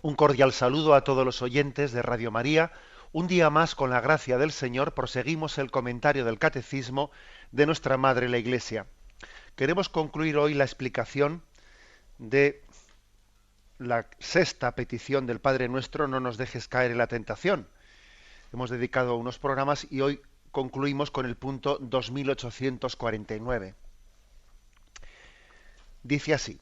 Un cordial saludo a todos los oyentes de Radio María. Un día más, con la gracia del Señor, proseguimos el comentario del Catecismo de nuestra Madre la Iglesia. Queremos concluir hoy la explicación de la sexta petición del Padre Nuestro: no nos dejes caer en la tentación. Hemos dedicado unos programas y hoy concluimos con el punto 2849. Dice así: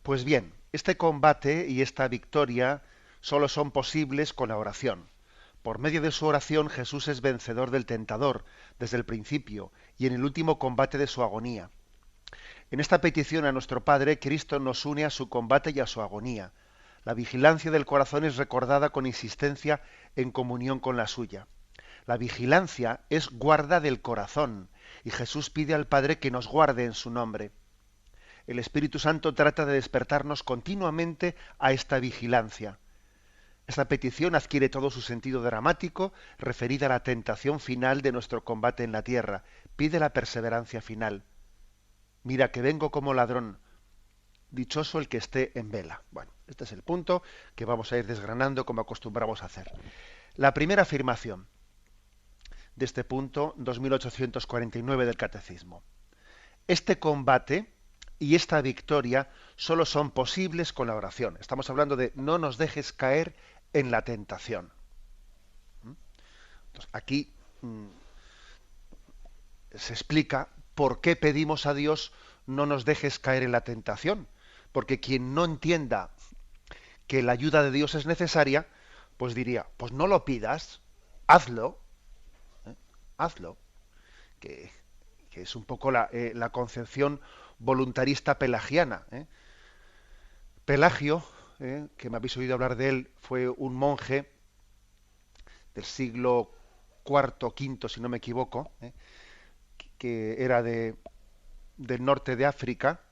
pues bien, este combate y esta victoria solo son posibles con la oración. Por medio de su oración, Jesús es vencedor del tentador desde el principio y en el último combate de su agonía. En esta petición a nuestro Padre, Cristo nos une a su combate y a su agonía. La vigilancia del corazón es recordada con insistencia en comunión con la suya. La vigilancia es guarda del corazón, y Jesús pide al Padre que nos guarde en su nombre. El Espíritu Santo trata de despertarnos continuamente a esta vigilancia. Esta petición adquiere todo su sentido dramático referida a la tentación final de nuestro combate en la tierra. Pide la perseverancia final. Mira que vengo como ladrón. Dichoso el que esté en vela. Bueno, este es el punto que vamos a ir desgranando como acostumbramos a hacer. La primera afirmación de este punto 2849 del Catecismo. Este combate y esta victoria solo son posibles con la oración. Estamos hablando de no nos dejes caer en la tentación. Entonces, aquí se explica por qué pedimos a Dios no nos dejes caer en la tentación. Porque quien no entienda que la ayuda de Dios es necesaria, pues diría, pues no lo pidas, hazlo, ¿eh? Hazlo, que, que es un poco la concepción voluntarista pelagiana. Pelagio, que me habéis oído hablar de él, fue un monje del siglo cuarto, quinto, si no me equivoco, que era del norte de África,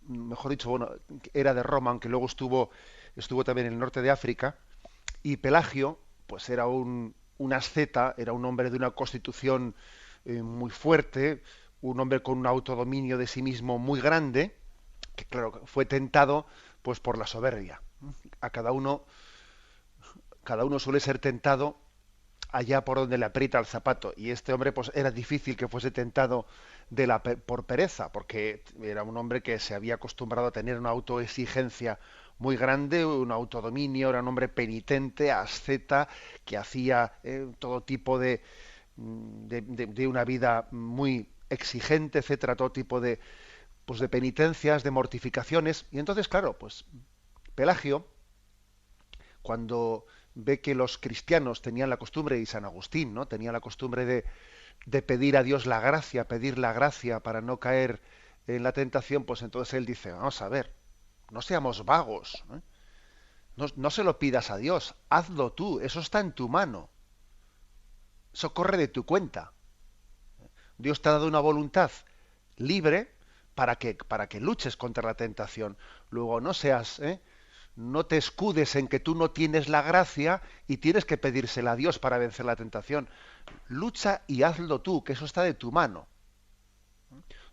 mejor dicho, bueno, era de Roma, aunque luego estuvo también en el norte de África. Y Pelagio, pues era un asceta, era un hombre de una constitución muy fuerte, un hombre con un autodominio de sí mismo muy grande, que claro, fue tentado pues por la soberbia. A cada uno suele ser tentado allá por donde le aprieta el zapato, y este hombre pues era difícil que fuese tentado por pereza, porque era un hombre que se había acostumbrado a tener una autoexigencia muy grande, un autodominio, era un hombre penitente, asceta, que hacía todo tipo de una vida muy exigente, etcétera, todo tipo de penitencias, de mortificaciones. Y entonces, claro, pues Pelagio, cuando ve que los cristianos tenían la costumbre, y San Agustín, ¿no?, tenía la costumbre de pedir a Dios la gracia, pedir la gracia para no caer en la tentación, pues entonces él dice, vamos a ver, no seamos vagos, ¿eh? No se lo pidas a Dios, hazlo tú, eso está en tu mano, eso corre de tu cuenta. Dios te ha dado una voluntad libre para que luches contra la tentación. Luego no te escudes en que tú no tienes la gracia y tienes que pedírsela a Dios para vencer la tentación. Lucha y hazlo tú, que eso está de tu mano.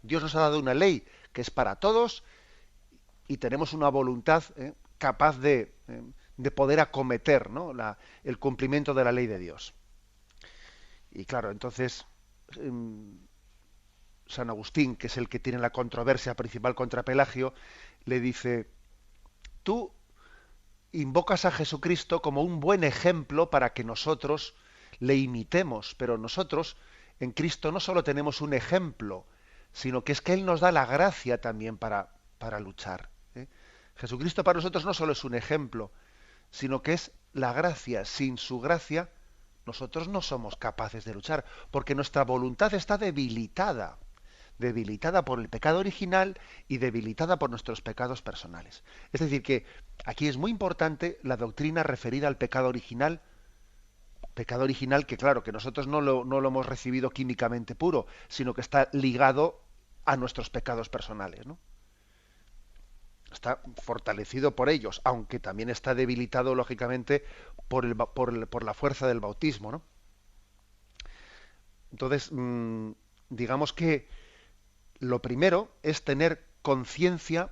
Dios nos ha dado una ley que es para todos y tenemos una voluntad capaz de poder acometer, ¿no?, el cumplimiento de la ley de Dios. Y claro, entonces San Agustín, que es el que tiene la controversia principal contra Pelagio, le dice, tú invocas a Jesucristo como un buen ejemplo para que nosotros le imitemos, pero nosotros en Cristo no solo tenemos un ejemplo, sino que es que Él nos da la gracia también para luchar. Jesucristo para nosotros no solo es un ejemplo, sino que es la gracia. Sin su gracia, nosotros no somos capaces de luchar, porque nuestra voluntad está debilitada por el pecado original y debilitada por nuestros pecados personales. Es decir, que aquí es muy importante la doctrina referida al pecado original que claro, que nosotros no lo hemos recibido químicamente puro, sino que está ligado a nuestros pecados personales, ¿no? Está fortalecido por ellos, aunque también está debilitado, lógicamente, por la fuerza del bautismo, ¿no? Entonces, digamos que lo primero es tener conciencia,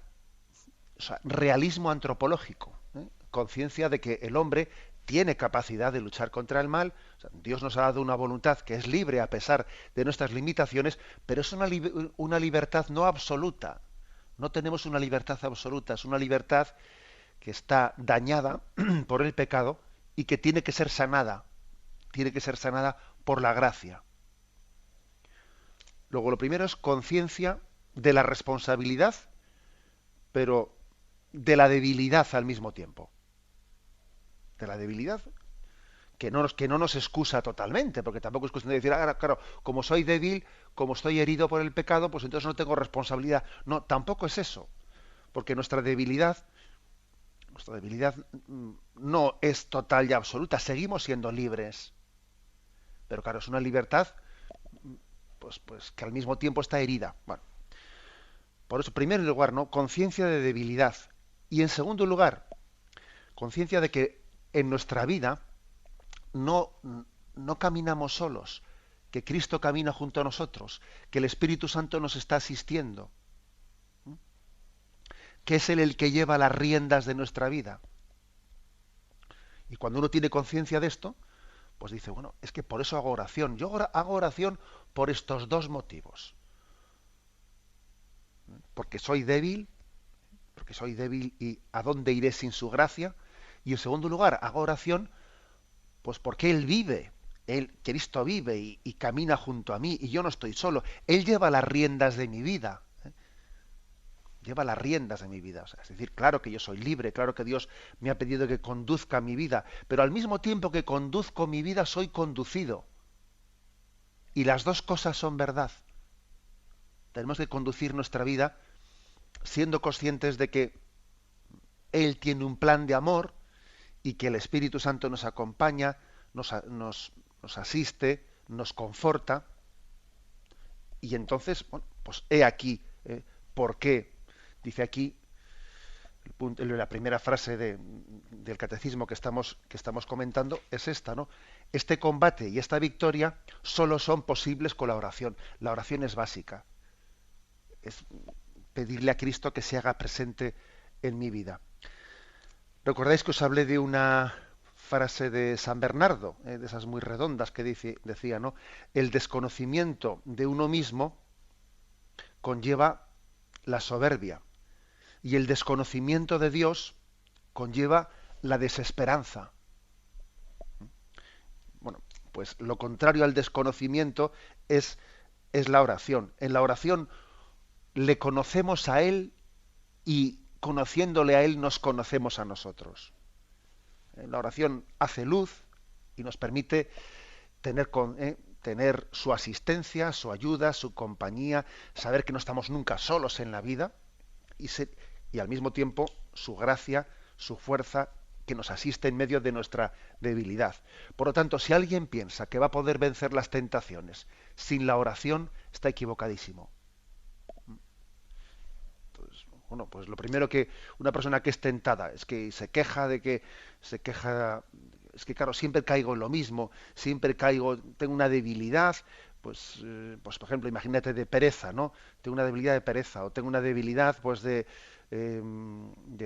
o sea, realismo antropológico, ¿eh? conciencia de que el hombre tiene capacidad de luchar contra el mal. O sea, Dios nos ha dado una voluntad que es libre a pesar de nuestras limitaciones, pero es una libertad no absoluta. No tenemos una libertad absoluta, es una libertad que está dañada por el pecado y que tiene que ser sanada por la gracia. Luego, lo primero es conciencia de la responsabilidad, pero de la debilidad al mismo tiempo. De la debilidad que no nos excusa totalmente, porque tampoco es cuestión de decir, ah, claro, como soy débil, como estoy herido por el pecado, pues entonces no tengo responsabilidad. No, tampoco es eso, porque nuestra debilidad no es total y absoluta, seguimos siendo libres. Pero claro, es una libertad pues que al mismo tiempo está herida. Bueno, por eso, en primer lugar, ¿no? Conciencia de debilidad. Y en segundo lugar, conciencia de que en nuestra vida no, no caminamos solos, que Cristo camina junto a nosotros, que el Espíritu Santo nos está asistiendo, que es Él el que lleva las riendas de nuestra vida. Y cuando uno tiene conciencia de esto, pues dice, bueno, es que por eso hago oración. Yo hago oración por estos dos motivos. Porque soy débil y ¿a dónde iré sin su gracia? Y en segundo lugar, hago oración pues porque Él vive, Cristo vive y camina junto a mí y yo no estoy solo. Él lleva las riendas de mi vida. Lleva las riendas de mi vida. O sea, es decir, claro que yo soy libre, claro que Dios me ha pedido que conduzca mi vida, pero al mismo tiempo que conduzco mi vida soy conducido. Y las dos cosas son verdad. Tenemos que conducir nuestra vida siendo conscientes de que Él tiene un plan de amor y que el Espíritu Santo nos acompaña, nos asiste, nos conforta. Y entonces, bueno, pues he aquí por qué. Dice aquí, la primera frase del catecismo que estamos comentando es esta, ¿no? Este combate y esta victoria solo son posibles con la oración. La oración es básica. Es pedirle a Cristo que se haga presente en mi vida. ¿Recordáis que os hablé de una frase de San Bernardo, de esas muy redondas que decía, ¿no? El desconocimiento de uno mismo conlleva la soberbia y el desconocimiento de Dios conlleva la desesperanza. Bueno, pues lo contrario al desconocimiento es la oración. En la oración le conocemos a Él y conociéndole a Él nos conocemos a nosotros. La oración hace luz y nos permite tener su asistencia, su ayuda, su compañía, saber que no estamos nunca solos en la vida y al mismo tiempo su gracia, su fuerza que nos asiste en medio de nuestra debilidad. Por lo tanto, si alguien piensa que va a poder vencer las tentaciones sin la oración, está equivocadísimo. Bueno, pues lo primero que una persona que es tentada es que es que claro, siempre caigo en lo mismo, tengo una debilidad, pues por ejemplo, imagínate de pereza, ¿no? Tengo una debilidad de pereza, o tengo una debilidad pues de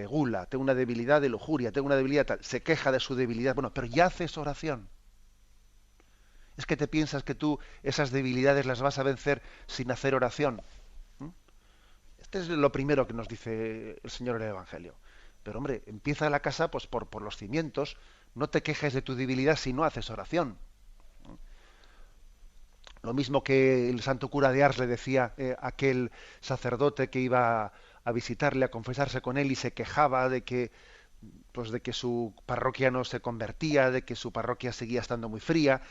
gula, tengo una debilidad de lujuria, tengo una debilidad tal, se queja de su debilidad, bueno, pero ya haces oración. Es que te piensas que tú esas debilidades las vas a vencer sin hacer oración. Este es lo primero que nos dice el Señor en el Evangelio. Pero hombre, empieza la casa pues por los cimientos. No te quejes de tu debilidad si no haces oración. Lo mismo que el santo cura de Ars le decía a aquel sacerdote que iba a visitarle, a confesarse con él y se quejaba de que su parroquia no se convertía, de que su parroquia seguía estando muy fría,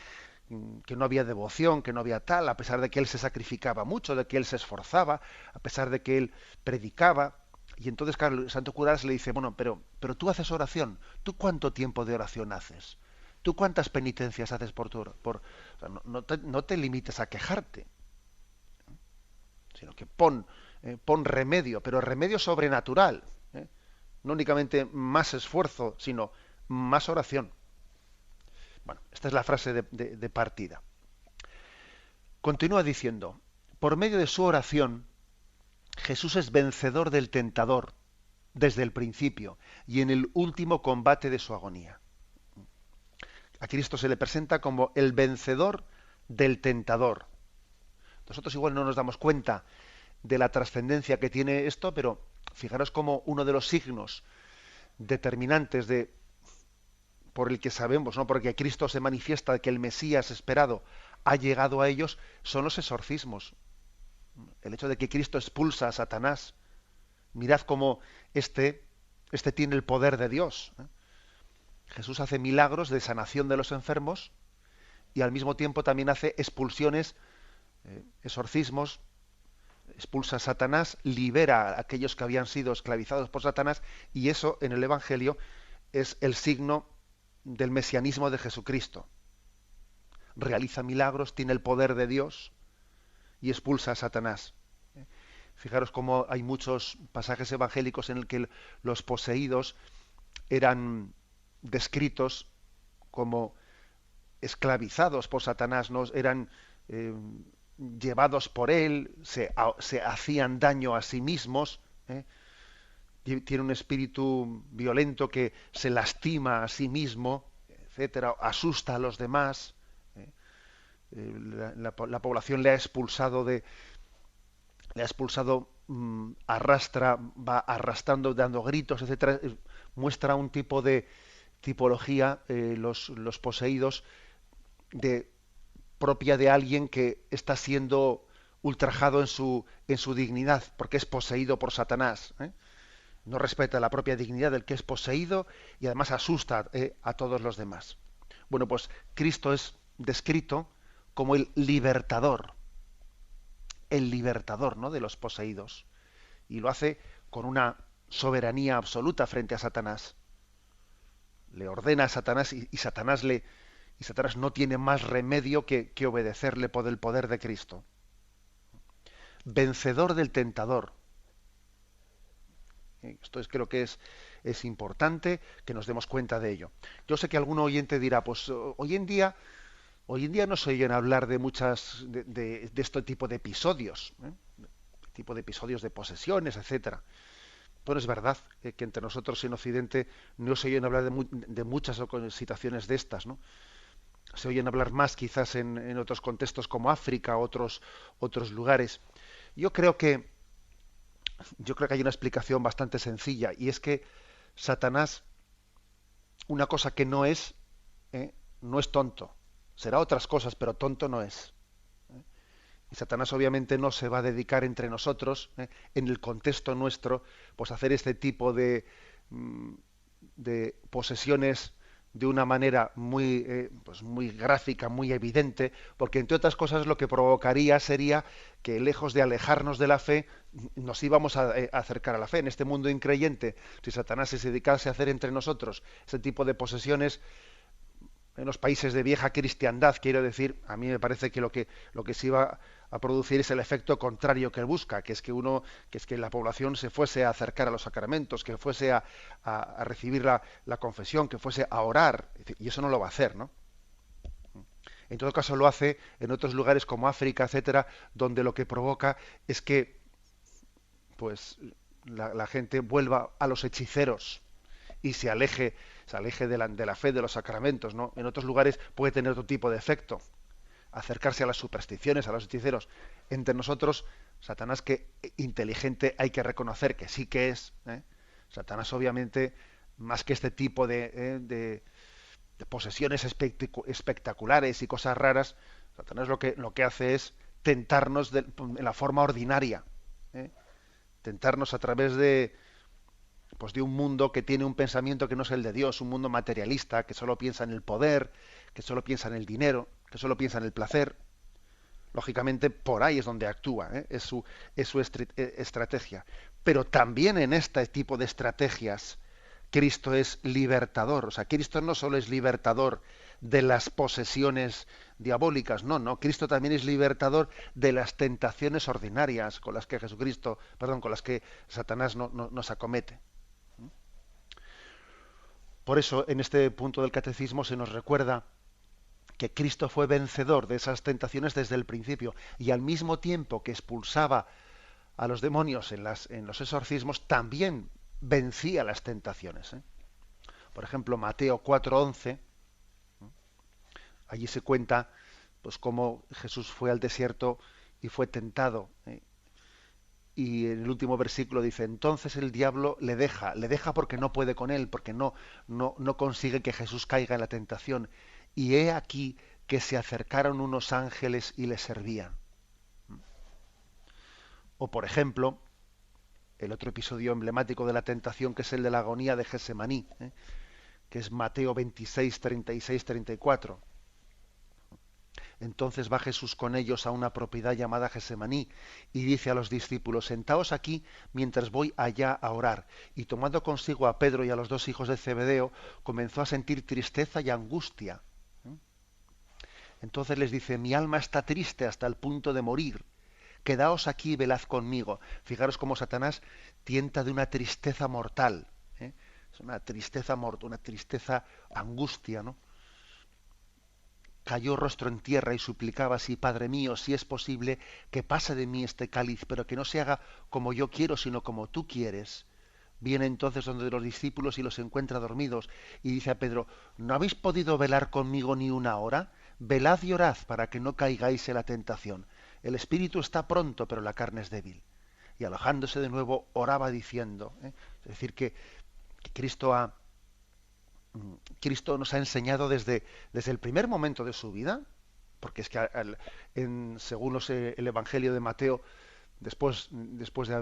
que no había devoción, que no había tal, a pesar de que él se sacrificaba mucho, de que él se esforzaba, a pesar de que él predicaba. Y entonces, claro, el santo cura le dice, bueno, pero tú haces oración, ¿tú cuánto tiempo de oración haces? ¿Tú cuántas penitencias haces o sea, no te limites a quejarte, sino que pon remedio, pero remedio sobrenatural, ¿eh? No únicamente más esfuerzo, sino más oración. Bueno, esta es la frase de partida. Continúa diciendo, por medio de su oración, Jesús es vencedor del tentador. desde el principio y en el último combate de su agonía. A Cristo se le presenta como el vencedor del tentador. Nosotros igual no nos damos cuenta de la trascendencia que tiene esto, pero fijaros como uno de los signos determinantes por el que sabemos, ¿no? Porque Cristo se manifiesta que el Mesías esperado ha llegado a ellos, son los exorcismos. El hecho de que Cristo expulsa a Satanás. Mirad cómo este tiene el poder de Dios. Jesús hace milagros de sanación de los enfermos y al mismo tiempo también hace expulsiones, exorcismos, expulsa a Satanás, libera a aquellos que habían sido esclavizados por Satanás, y eso en el Evangelio es el signo del mesianismo de Jesucristo. Realiza milagros, tiene el poder de Dios y expulsa a Satanás. Fijaros cómo hay muchos pasajes evangélicos en el que los poseídos eran descritos como esclavizados por Satanás, ¿no? Eran llevados por él, se hacían daño a sí mismos, ¿eh? Tiene un espíritu violento que se lastima a sí mismo, etcétera, asusta a los demás. La población le ha expulsado arrastra, va arrastrando, dando gritos, etcétera. Muestra un tipo de tipología, los poseídos, propia de alguien que está siendo ultrajado en su dignidad, porque es poseído por Satanás. No respeta la propia dignidad del que es poseído y además asusta a todos los demás. Bueno, pues Cristo es descrito como el libertador, ¿no?, de los poseídos, y lo hace con una soberanía absoluta frente a Satanás. Le ordena a Satanás y Satanás no tiene más remedio que obedecerle por el poder de Cristo. Vencedor del tentador. Esto creo que es importante que nos demos cuenta de ello. Yo sé que algún oyente dirá, pues hoy en día no se oyen hablar de este tipo de episodios, tipo de episodios de posesiones, etcétera. Pero es verdad que entre nosotros en Occidente no se oyen hablar de muchas situaciones de estas, ¿no? Se oyen hablar más quizás en otros contextos como África, otros lugares. Yo creo que hay una explicación bastante sencilla, y es que Satanás, una cosa que no es tonto. Será otras cosas, pero tonto no es. Y Satanás obviamente no se va a dedicar entre nosotros, en el contexto nuestro, pues a hacer este tipo de posesiones de una manera muy gráfica, muy evidente, porque entre otras cosas lo que provocaría sería que, lejos de alejarnos de la fe, nos íbamos a acercar a la fe. En este mundo increyente, si Satanás se dedicase a hacer entre nosotros ese tipo de posesiones, en los países de vieja cristiandad, quiero decir, a mí me parece que lo que se iba a producir es el efecto contrario que él busca, que es que la población se fuese a acercar a los sacramentos, que fuese a recibir la confesión, que fuese a orar, y eso no lo va a hacer, ¿no? En todo caso lo hace en otros lugares como África, etcétera, donde lo que provoca es que pues la gente vuelva a los hechiceros y se aleje de la fe, de los sacramentos, ¿no? En otros lugares puede tener otro tipo de efecto, acercarse a las supersticiones, a los hechiceros. Entre nosotros, Satanás, que inteligente hay que reconocer que sí que es, ¿eh? Satanás obviamente, más que este tipo de posesiones espectaculares y cosas raras, Satanás lo que hace es tentarnos en la forma ordinaria, ¿eh? Tentarnos a través de un mundo que tiene un pensamiento que no es el de Dios, un mundo materialista, que solo piensa en el poder, que solo piensa en el dinero, que solo piensa en el placer. Lógicamente, por ahí es donde actúa, es su estrategia. Pero también en este tipo de estrategias, Cristo es libertador. O sea, Cristo no solo es libertador de las posesiones diabólicas, no. Cristo también es libertador de las tentaciones ordinarias con las que con las que Satanás nos acomete. Por eso, en este punto del catecismo se nos recuerda que Cristo fue vencedor de esas tentaciones desde el principio, y al mismo tiempo que expulsaba a los demonios en los exorcismos, también vencía las tentaciones, ¿eh? Por ejemplo, Mateo 4:11, allí se cuenta pues cómo Jesús fue al desierto y fue tentado, ¿eh? Y en el último versículo dice, entonces el diablo le deja porque no puede con él, porque no consigue que Jesús caiga en la tentación. Y he aquí que se acercaron unos ángeles y le servían. O por ejemplo, el otro episodio emblemático de la tentación, que es el de la agonía de Gesemaní, ¿eh? Que es Mateo 26, 36, 34. Entonces va Jesús con ellos a una propiedad llamada Gesemaní y dice a los discípulos, sentaos aquí mientras voy allá a orar. Y tomando consigo a Pedro y a los dos hijos de Zebedeo, comenzó a sentir tristeza y angustia. Entonces les dice, mi alma está triste hasta el punto de morir. Quedaos aquí y velad conmigo. Fijaros cómo Satanás tienta de una tristeza mortal, ¿eh? Es una tristeza mortal, una tristeza angustia, ¿no? Cayó rostro en tierra y suplicaba así, Padre mío, si es posible, que pase de mí este cáliz, pero que no se haga como yo quiero, sino como tú quieres. Viene entonces donde los discípulos y los encuentra dormidos, y dice a Pedro, ¿no habéis podido velar conmigo ni una hora? Velad y orad para que no caigáis en la tentación. El espíritu está pronto, pero la carne es débil. Y alojándose de nuevo, oraba diciendo, ¿eh? Es decir, que Cristo nos ha enseñado desde el primer momento de su vida, porque es que según el Evangelio de Mateo, después de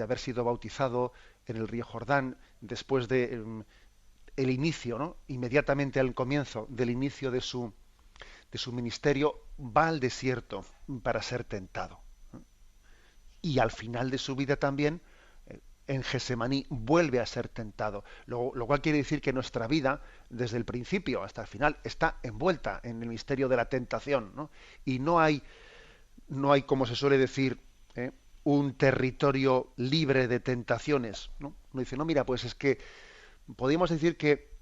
haber sido bautizado en el río Jordán, después de el inicio, ¿no? Inmediatamente al comienzo del inicio de su ministerio, va al desierto para ser tentado. Y al final de su vida también, en Gesemaní, vuelve a ser tentado. Lo cual quiere decir que nuestra vida, desde el principio hasta el final, está envuelta en el misterio de la tentación, ¿no? Y no hay, como se suele decir, un territorio libre de tentaciones, ¿no? Uno dice, no, mira, pues es que podríamos decir que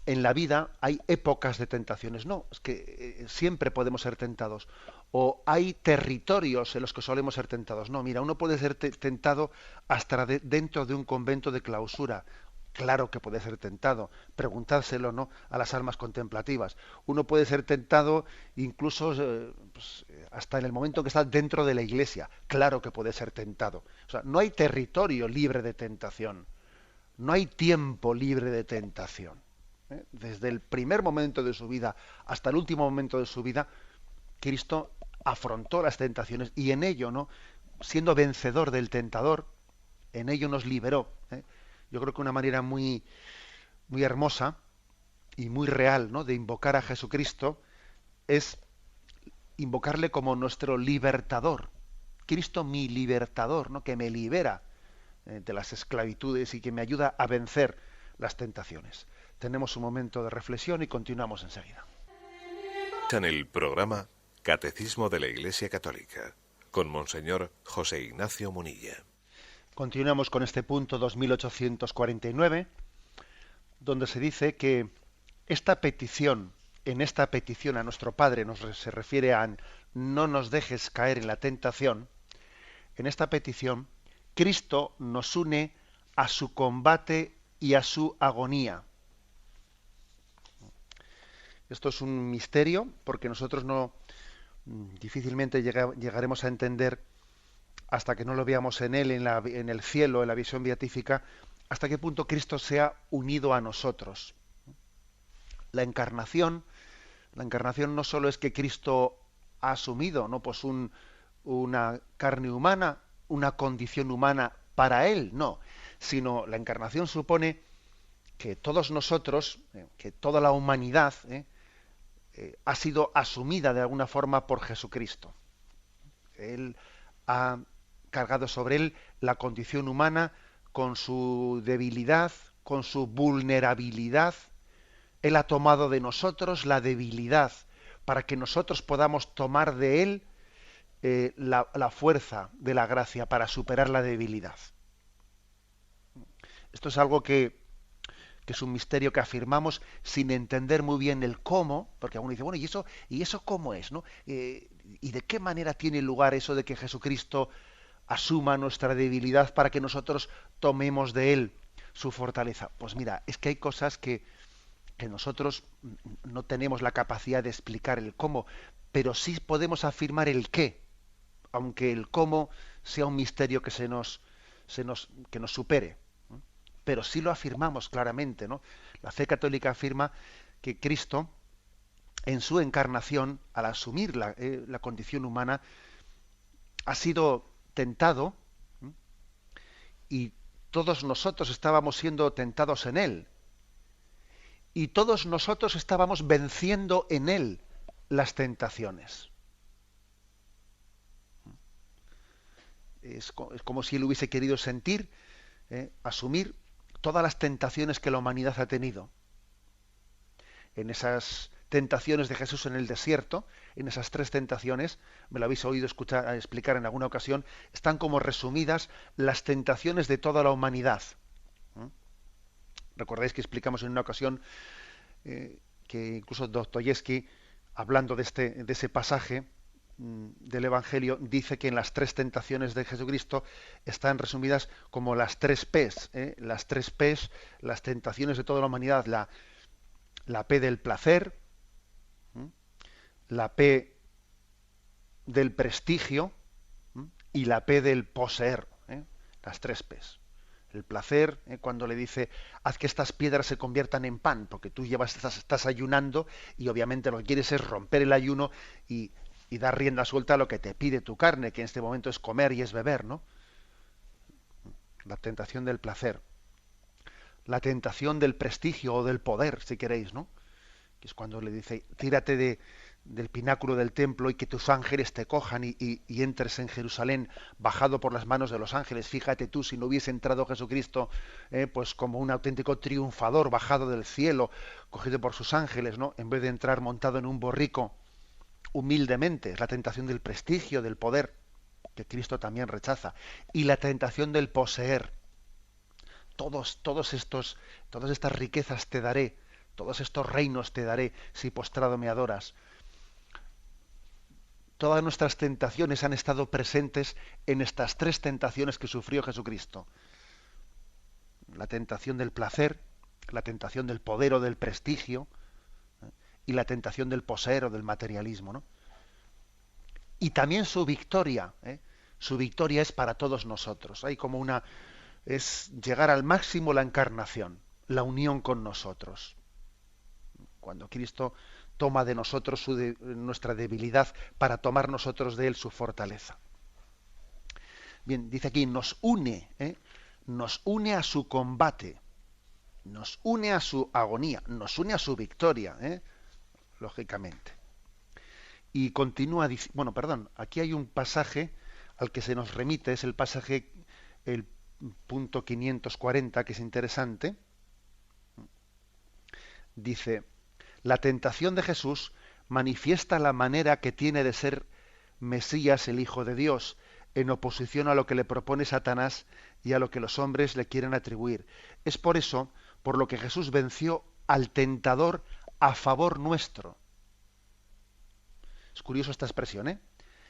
en la vida hay épocas de tentaciones. No, es que siempre podemos ser tentados. O hay territorios en los que solemos ser tentados. No, mira, uno puede ser tentado hasta dentro de un convento de clausura. Claro que puede ser tentado. Preguntárselo, ¿no?, a las almas contemplativas. Uno puede ser tentado incluso hasta en el momento que está dentro de la iglesia. Claro que puede ser tentado. O sea, no hay territorio libre de tentación. No hay tiempo libre de tentación. Desde el primer momento de su vida hasta el último momento de su vida, Cristo afrontó las tentaciones y en ello, ¿no?, siendo vencedor del tentador, en ello nos liberó, ¿eh? Yo creo que una manera muy, muy hermosa y muy real, ¿no?, de invocar a Jesucristo es invocarle como nuestro libertador. Cristo mi libertador, ¿no?, que me libera de las esclavitudes y que me ayuda a vencer las tentaciones. Tenemos un momento de reflexión y continuamos enseguida. En el programa Catecismo de la Iglesia Católica, con Monseñor José Ignacio Munilla. Continuamos con este punto 2849, donde se dice que en esta petición a nuestro Padre, se refiere a no nos dejes caer en la tentación. En esta petición, Cristo nos une a su combate y a su agonía. Esto es un misterio porque nosotros difícilmente llegaremos a entender, hasta que no lo veamos en él, en el cielo, en la visión beatífica, hasta qué punto Cristo se ha unido a nosotros. La encarnación no solo es que Cristo ha asumido, ¿no?, pues una carne humana, una condición humana para él, no, sino la encarnación supone que todos nosotros, que toda la humanidad, ha sido asumida de alguna forma por Jesucristo. Él ha cargado sobre él la condición humana con su debilidad, con su vulnerabilidad. Él ha tomado de nosotros la debilidad para que nosotros podamos tomar de él la fuerza de la gracia para superar la debilidad. Esto es algo que es un misterio que afirmamos sin entender muy bien el cómo, porque alguno dice, bueno, ¿y eso cómo es, no? ¿Y de qué manera tiene lugar eso de que Jesucristo asuma nuestra debilidad para que nosotros tomemos de él su fortaleza. Pues mira, es que hay cosas que nosotros no tenemos la capacidad de explicar el cómo, pero sí podemos afirmar el qué, aunque el cómo sea un misterio que nos supere. ¿No? Pero sí lo afirmamos claramente, ¿no? La fe católica afirma que Cristo, en su encarnación, al asumir la condición humana, ha sido tentado, ¿sí? Y todos nosotros estábamos siendo tentados en él. Y todos nosotros estábamos venciendo en él las tentaciones. Es como si él hubiese querido sentir, asumir todas las tentaciones que la humanidad ha tenido. En esas tentaciones de Jesús en el desierto, en esas 3 tentaciones, me lo habéis oído explicar en alguna ocasión, están como resumidas las tentaciones de toda la humanidad. Recordáis que explicamos en una ocasión que incluso Dostoyevsky, hablando de ese pasaje del Evangelio, dice que en las 3 tentaciones de Jesucristo están resumidas como las 3 P's, las 3 P's, las tentaciones de toda la humanidad, la P del placer, la P del prestigio y la P del poseer, las 3 P's. El placer, cuando le dice, haz que estas piedras se conviertan en pan, porque tú estás ayunando y obviamente lo que quieres es romper el ayuno y dar rienda suelta a lo que te pide tu carne, que en este momento es comer y es beber, ¿no? La tentación del placer. La tentación del prestigio o del poder, si queréis, ¿no? Que es cuando le dice, tírate del pináculo del templo y que tus ángeles te cojan y entres en Jerusalén bajado por las manos de los ángeles. Fíjate tú, si no hubiese entrado Jesucristo pues como un auténtico triunfador bajado del cielo, cogido por sus ángeles, ¿no? En vez de entrar montado en un borrico humildemente. Es la tentación del prestigio, del poder, que Cristo también rechaza. Y la tentación del poseer. Todas estas riquezas te daré, todos estos reinos te daré si postrado me adoras. Todas nuestras tentaciones han estado presentes en estas 3 tentaciones que sufrió Jesucristo. La tentación del placer, la tentación del poder o del prestigio, y la tentación del poseer o del materialismo, ¿no? Y también su victoria es para todos nosotros. Hay como es llegar al máximo la encarnación, la unión con nosotros. Cuando Cristo toma de nosotros nuestra debilidad para tomar nosotros de él su fortaleza. Bien, dice aquí, nos une a su combate, nos une a su agonía, nos une a su victoria, lógicamente. Y continúa, aquí hay un pasaje al que se nos remite, es el pasaje, el punto 540, que es interesante. Dice, la tentación de Jesús manifiesta la manera que tiene de ser Mesías, el Hijo de Dios, en oposición a lo que le propone Satanás y a lo que los hombres le quieren atribuir. Es por eso por lo que Jesús venció al tentador a favor nuestro. Es curioso esta expresión, ¿eh?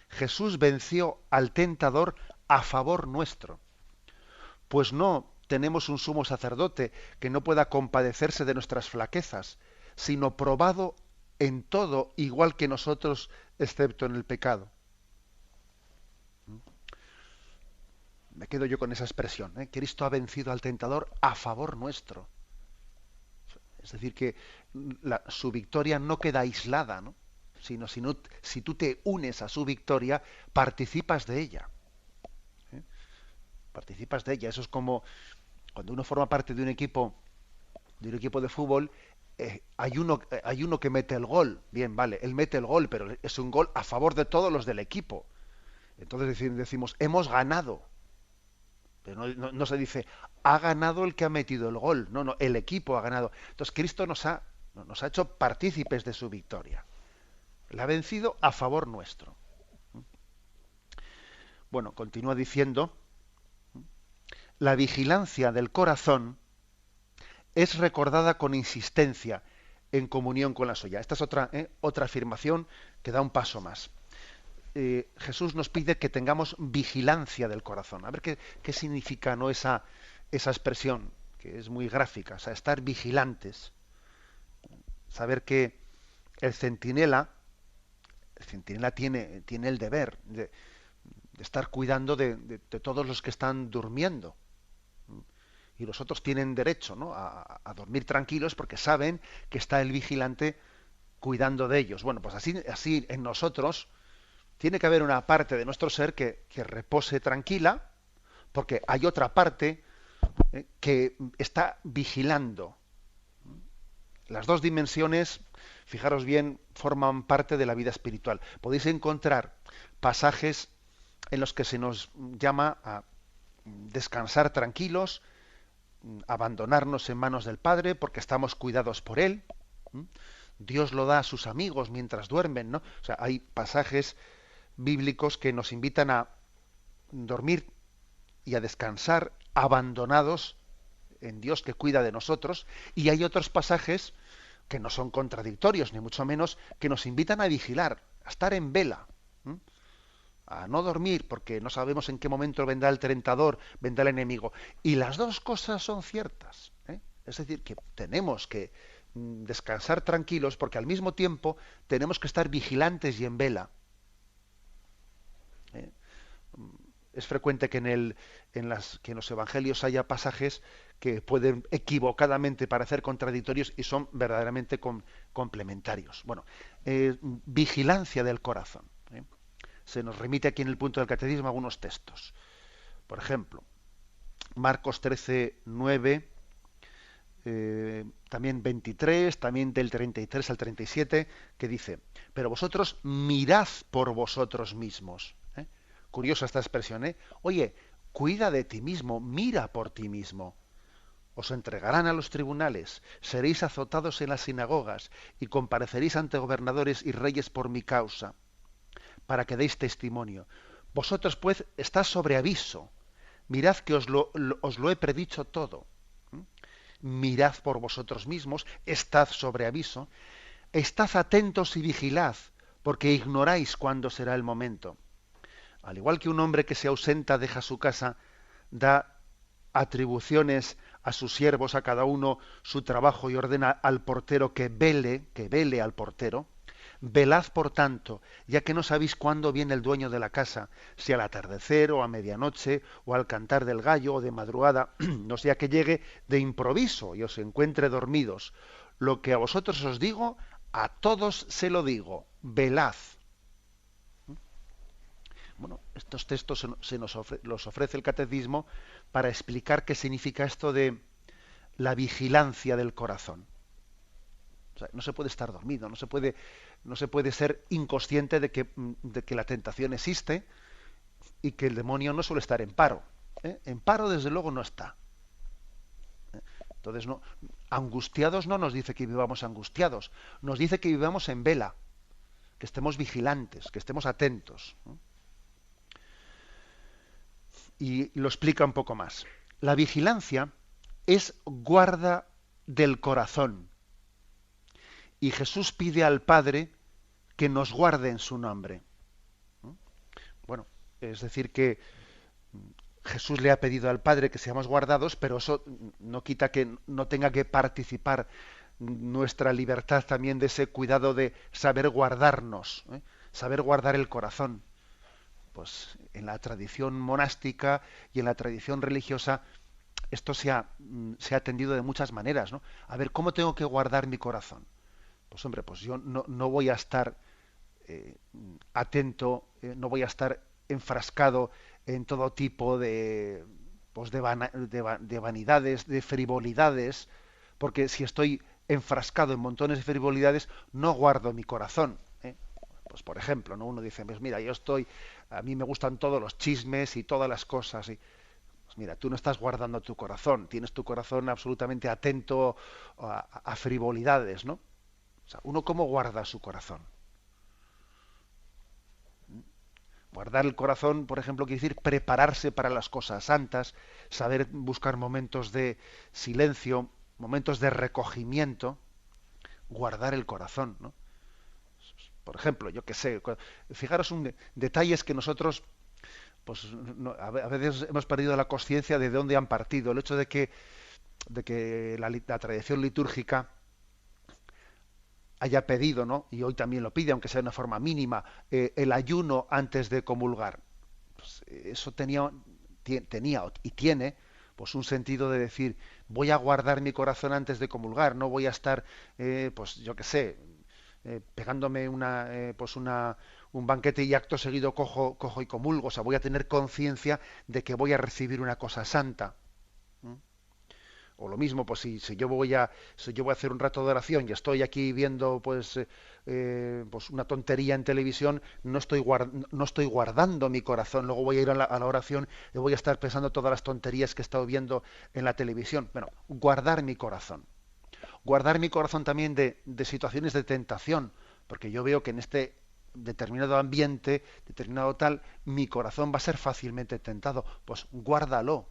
Jesús venció al tentador a favor nuestro. Pues no tenemos un sumo sacerdote que no pueda compadecerse de nuestras flaquezas, sino probado en todo igual que nosotros, excepto en el pecado. Me quedo yo con esa expresión, ¿eh? Cristo ha vencido al tentador a favor nuestro. Es decir, que su victoria no queda aislada, ¿no? Sino si tú te unes a su victoria, participas de ella. Participas de ella. Eso es como cuando uno forma parte de un equipo de fútbol, hay uno que mete el gol. Bien, vale, él mete el gol, pero es un gol a favor de todos los del equipo. Entonces decimos, hemos ganado. Pero no se dice, ha ganado el que ha metido el gol. No, el equipo ha ganado. Entonces Cristo nos ha hecho partícipes de su victoria. La ha vencido a favor nuestro. Bueno, continúa diciendo, la vigilancia del corazón es recordada con insistencia en comunión con la suya. Esta es otra afirmación que da un paso más. Jesús nos pide que tengamos vigilancia del corazón. A ver qué significa, ¿no?, esa expresión, que es muy gráfica, o sea, estar vigilantes. Saber que el centinela, tiene el deber de estar cuidando de todos los que están durmiendo. Y los otros tienen derecho, ¿no?, a dormir tranquilos porque saben que está el vigilante cuidando de ellos. Bueno, pues así en nosotros tiene que haber una parte de nuestro ser que repose tranquila, porque hay otra parte que está vigilando. Las dos dimensiones, fijaros bien, forman parte de la vida espiritual. Podéis encontrar pasajes en los que se nos llama a descansar tranquilos, abandonarnos en manos del Padre porque estamos cuidados por Él. Dios lo da a sus amigos mientras duermen, ¿no? O sea, hay pasajes bíblicos que nos invitan a dormir y a descansar abandonados en Dios que cuida de nosotros, y hay otros pasajes que no son contradictorios, ni mucho menos, que nos invitan a vigilar, a estar en vela, a no dormir, porque no sabemos en qué momento vendrá el tentador, vendrá el enemigo. Y las dos cosas son ciertas, ¿eh? Es decir, que tenemos que descansar tranquilos, porque al mismo tiempo tenemos que estar vigilantes y en vela. Es frecuente que en los evangelios haya pasajes que pueden equivocadamente parecer contradictorios y son verdaderamente complementarios. Bueno, vigilancia del corazón. Se nos remite aquí en el punto del catecismo algunos textos. Por ejemplo, Marcos 13, 9, también 23, también del 33 al 37, que dice: pero vosotros mirad por vosotros mismos. Curiosa esta expresión, ¿eh? Oye, cuida de ti mismo, mira por ti mismo. Os entregarán a los tribunales, seréis azotados en las sinagogas y compareceréis ante gobernadores y reyes por mi causa, para que deis testimonio. Vosotros, pues, estáis sobre aviso. Mirad que os lo he predicho todo. Mirad por vosotros mismos, estad sobre aviso. Estad atentos y vigilad, porque ignoráis cuándo será el momento. Al igual que un hombre que se ausenta deja su casa, da atribuciones a sus siervos, a cada uno su trabajo, y ordena al portero que vele al portero. Velad, por tanto, ya que no sabéis cuándo viene el dueño de la casa, si al atardecer o a medianoche o al cantar del gallo o de madrugada, no sea que llegue de improviso y os encuentre dormidos. Lo que a vosotros os digo, a todos se lo digo, velad. Bueno, estos textos los ofrece el catecismo para explicar qué significa esto de la vigilancia del corazón. O sea, no se puede estar dormido, no se puede ser inconsciente de que la tentación existe y que el demonio no suele estar en paro. En paro, desde luego, no está. Entonces, no, angustiados no nos dice que vivamos angustiados, nos dice que vivamos en vela, que estemos vigilantes, que estemos atentos. Y lo explica un poco más. La vigilancia es guarda del corazón. Y Jesús pide al Padre que nos guarde en su nombre. Bueno, es decir que Jesús le ha pedido al Padre que seamos guardados, pero eso no quita que no tenga que participar nuestra libertad también de ese cuidado de saber guardarnos, saber guardar el corazón. Pues en la tradición monástica y en la tradición religiosa esto se ha atendido de muchas maneras, ¿no? A ver, ¿cómo tengo que guardar mi corazón? Pues hombre, pues yo no voy a estar atento, no voy a estar enfrascado en todo tipo de vanidades, de frivolidades, porque si estoy enfrascado en montones de frivolidades, no guardo mi corazón. Pues por ejemplo, ¿no? Uno dice, pues mira, a mí me gustan todos los chismes y todas las cosas. Pues mira, tú no estás guardando tu corazón, tienes tu corazón absolutamente atento a frivolidades, ¿no? O sea, ¿uno cómo guarda su corazón? Guardar el corazón, por ejemplo, quiere decir prepararse para las cosas santas, saber buscar momentos de silencio, momentos de recogimiento, guardar el corazón, ¿no? Por ejemplo, yo qué sé, fijaros detalles que nosotros pues a veces hemos perdido la conciencia de dónde han partido. El hecho de que la tradición litúrgica haya pedido, ¿no? Y hoy también lo pide, aunque sea de una forma mínima, el ayuno antes de comulgar. Pues, eso tenía y tiene pues un sentido de decir, voy a guardar mi corazón antes de comulgar, no voy a estar, pues yo qué sé, pegándome un banquete y acto seguido cojo y comulgo. O sea, voy a tener conciencia de que voy a recibir una cosa santa. ¿Mm? O lo mismo, pues si yo voy a hacer un rato de oración y estoy aquí viendo pues una tontería en televisión, no estoy guardando mi corazón. Luego voy a ir a la oración y voy a estar pensando todas las tonterías que he estado viendo en la televisión. Bueno, guardar mi corazón. Guardar mi corazón también de situaciones de tentación, porque yo veo que en este determinado ambiente, determinado tal, mi corazón va a ser fácilmente tentado. Pues guárdalo,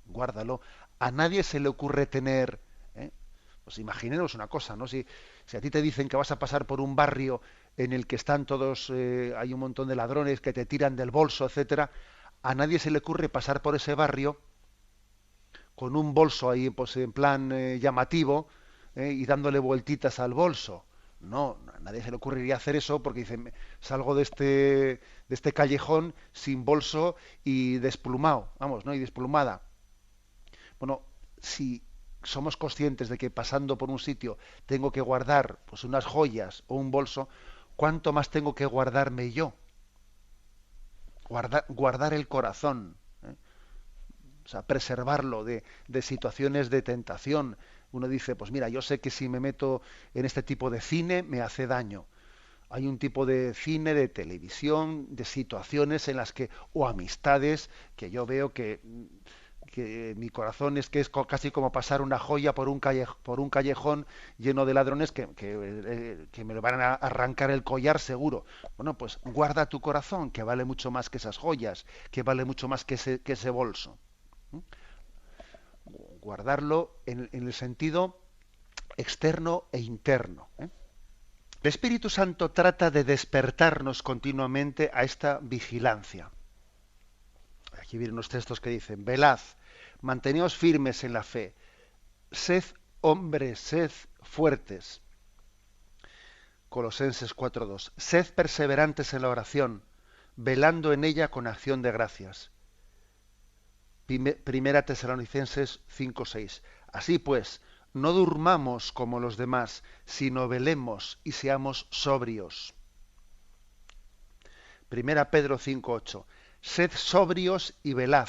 guárdalo. A nadie se le ocurre tener, ¿eh? Pues imaginemos una cosa, ¿no? Si a ti te dicen que vas a pasar por un barrio en el que están todos, hay un montón de ladrones que te tiran del bolso, etcétera, a nadie se le ocurre pasar por ese barrio con un bolso ahí, pues en plan llamativo, y dándole vueltitas al bolso. No, a nadie se le ocurriría hacer eso porque dice, salgo de este callejón sin bolso y desplumado, vamos, ¿no? Y desplumada. Bueno, si somos conscientes de que pasando por un sitio tengo que guardar pues unas joyas o un bolso, ¿cuánto más tengo que guardarme yo? Guardar el corazón, ¿eh? O sea, preservarlo de situaciones de tentación. Uno dice, pues mira, yo sé que si me meto en este tipo de cine me hace daño. Hay un tipo de cine, de televisión, de situaciones en las que, o amistades, que yo veo que mi corazón es que es casi como pasar una joya por un callejón lleno de ladrones que me lo van a arrancar el collar seguro. Bueno, pues guarda tu corazón, que vale mucho más que esas joyas, que vale mucho más que ese bolso. ¿Mm? Guardarlo en el sentido externo e interno, ¿eh? El Espíritu Santo trata de despertarnos continuamente a esta vigilancia. Aquí vienen unos textos que dicen, velad, manteneos firmes en la fe, sed hombres, sed fuertes. Colosenses 4:2. Sed perseverantes en la oración, velando en ella con acción de gracias. Primera Tesalonicenses 5:6. Así pues, no durmamos como los demás, sino velemos y seamos sobrios. Primera Pedro 5:8. Sed sobrios y velad.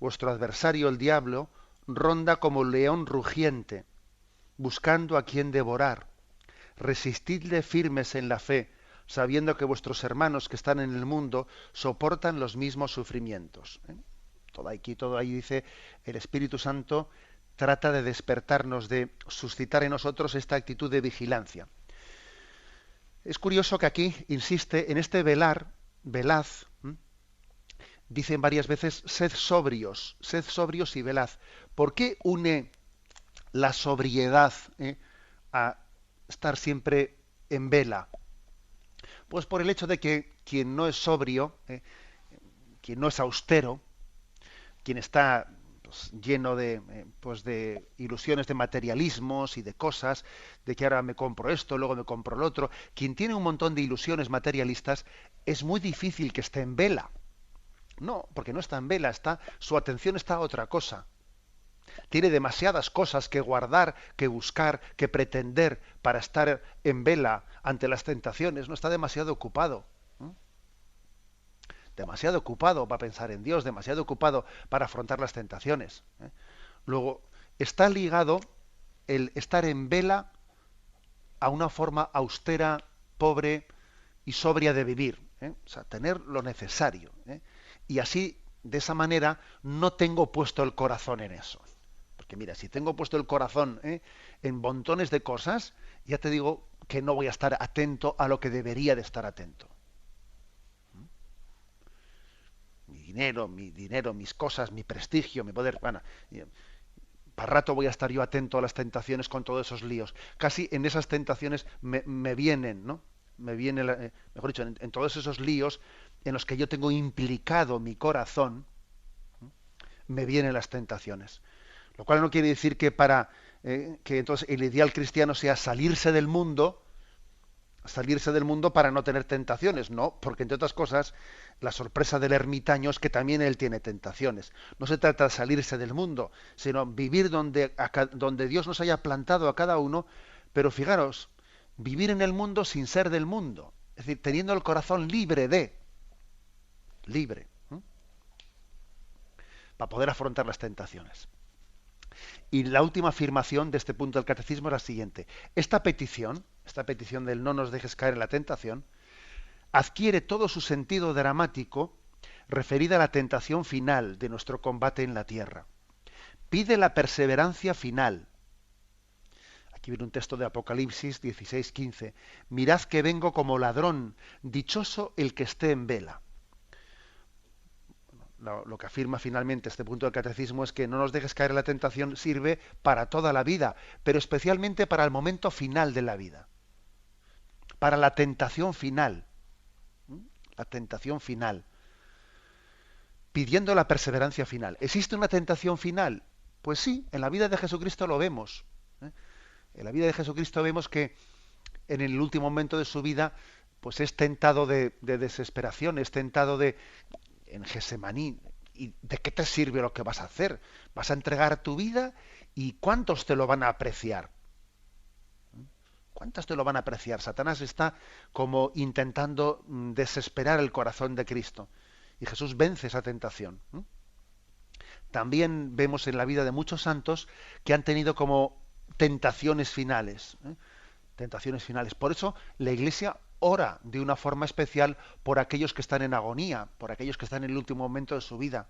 Vuestro adversario el diablo ronda como león rugiente, buscando a quien devorar. Resistidle firmes en la fe, sabiendo que vuestros hermanos que están en el mundo soportan los mismos sufrimientos. Todo ahí dice, el Espíritu Santo trata de despertarnos, de suscitar en nosotros esta actitud de vigilancia. Es curioso que aquí insiste en este velad, dicen varias veces, sed sobrios y velad. ¿Por qué une la sobriedad a estar siempre en vela? Pues por el hecho de que quien no es sobrio, quien no es austero, quien está pues, lleno de ilusiones, de materialismos y de cosas, de que ahora me compro esto, luego me compro lo otro, quien tiene un montón de ilusiones materialistas, es muy difícil que esté en vela. No, porque no está en vela, su atención está a otra cosa. Tiene demasiadas cosas que guardar, que buscar, que pretender para estar en vela ante las tentaciones. No está demasiado ocupado. Demasiado ocupado para pensar en Dios, demasiado ocupado para afrontar las tentaciones. Luego, está ligado el estar en vela a una forma austera, pobre y sobria de vivir. O sea, tener lo necesario. Y así, de esa manera, no tengo puesto el corazón en eso. Porque mira, si tengo puesto el corazón en montones de cosas, ya te digo que no voy a estar atento a lo que debería de estar atento. Mi dinero, mis cosas, mi prestigio, mi poder. Bueno, para rato voy a estar yo atento a las tentaciones con todos esos líos. Casi en esas tentaciones me vienen, ¿no? Me viene, mejor dicho, en todos esos líos en los que yo tengo implicado mi corazón, me vienen las tentaciones. Lo cual no quiere decir que que entonces el ideal cristiano sea salirse del mundo para no tener tentaciones, no, porque entre otras cosas, la sorpresa del ermitaño es que también él tiene tentaciones. No se trata de salirse del mundo, sino vivir donde Dios nos haya plantado a cada uno, pero fijaros, vivir en el mundo sin ser del mundo, es decir, teniendo el corazón libre, para poder afrontar las tentaciones. Y la última afirmación de este punto del catecismo es la siguiente. Esta petición del no nos dejes caer en la tentación, adquiere todo su sentido dramático referida a la tentación final de nuestro combate en la tierra. Pide la perseverancia final. Aquí viene un texto de Apocalipsis 16:15. Mirad que vengo como ladrón, dichoso el que esté en vela. Lo que afirma finalmente este punto del catecismo es que no nos dejes caer en la tentación sirve para toda la vida, pero especialmente para el momento final de la vida. Para la tentación final. La tentación final. Pidiendo la perseverancia final. ¿Existe una tentación final? Pues sí, en la vida de Jesucristo lo vemos. En la vida de Jesucristo vemos que en el último momento de su vida pues es tentado de desesperación, es tentado en Gesemaní. ¿Y de qué te sirve lo que vas a hacer? ¿Vas a entregar tu vida? ¿Y cuántos te lo van a apreciar? ¿Cuántos te lo van a apreciar? Satanás está como intentando desesperar el corazón de Cristo. Y Jesús vence esa tentación. También vemos en la vida de muchos santos que han tenido como tentaciones finales. Tentaciones finales. Por eso la Iglesia ora de una forma especial por aquellos que están en agonía, por aquellos que están en el último momento de su vida,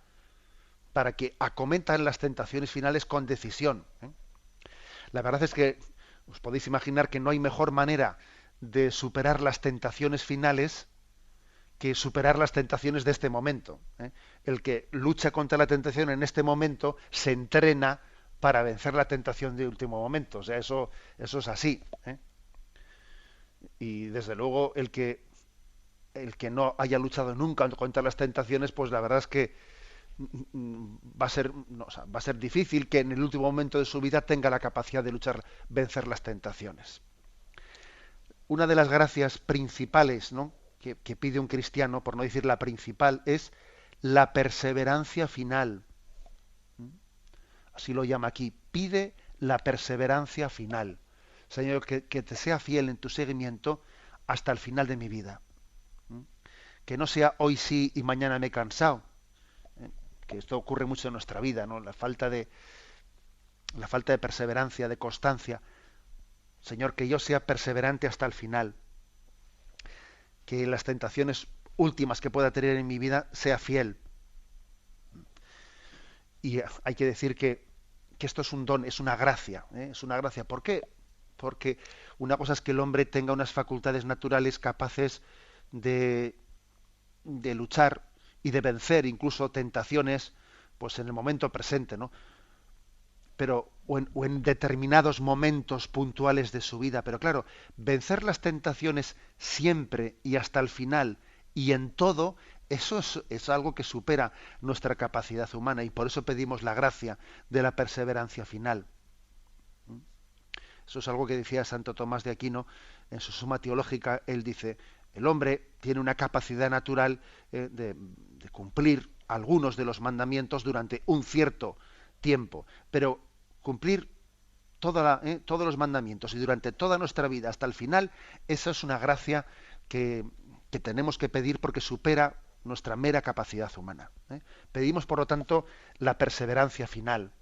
para que acometan las tentaciones finales con decisión. La verdad es que os podéis imaginar que no hay mejor manera de superar las tentaciones finales que superar las tentaciones de este momento. El que lucha contra la tentación en este momento se entrena para vencer la tentación de último momento. O sea, eso es así. Y desde luego el que no haya luchado nunca contra las tentaciones, pues la verdad es que va a ser difícil que en el último momento de su vida tenga la capacidad de vencer las tentaciones. Una de las gracias principales, ¿no?, que pide un cristiano, por no decir la principal, es la perseverancia final. Así lo llama aquí. Pide la perseverancia final. Señor, que te sea fiel en tu seguimiento hasta el final de mi vida. Que no sea hoy sí y mañana me he cansado. Que esto ocurre mucho en nuestra vida, ¿no? La falta de perseverancia, de constancia. Señor, que yo sea perseverante hasta el final. Que las tentaciones últimas que pueda tener en mi vida sea fiel. Y hay que decir que esto es un don, es una gracia. Es una gracia. ¿Por qué? Porque una cosa es que el hombre tenga unas facultades naturales capaces de luchar y de vencer incluso tentaciones, pues en el momento presente, ¿no? Pero o en determinados momentos puntuales de su vida. Pero claro, vencer las tentaciones siempre y hasta el final y en todo, eso es algo que supera nuestra capacidad humana, y por eso pedimos la gracia de la perseverancia final. Eso es algo que decía Santo Tomás de Aquino en su Suma Teológica. Él dice: el hombre tiene una capacidad natural de cumplir algunos de los mandamientos durante un cierto tiempo, pero cumplir todos los mandamientos y durante toda nuestra vida hasta el final, esa es una gracia que tenemos que pedir porque supera nuestra mera capacidad humana. Pedimos, por lo tanto, la perseverancia final.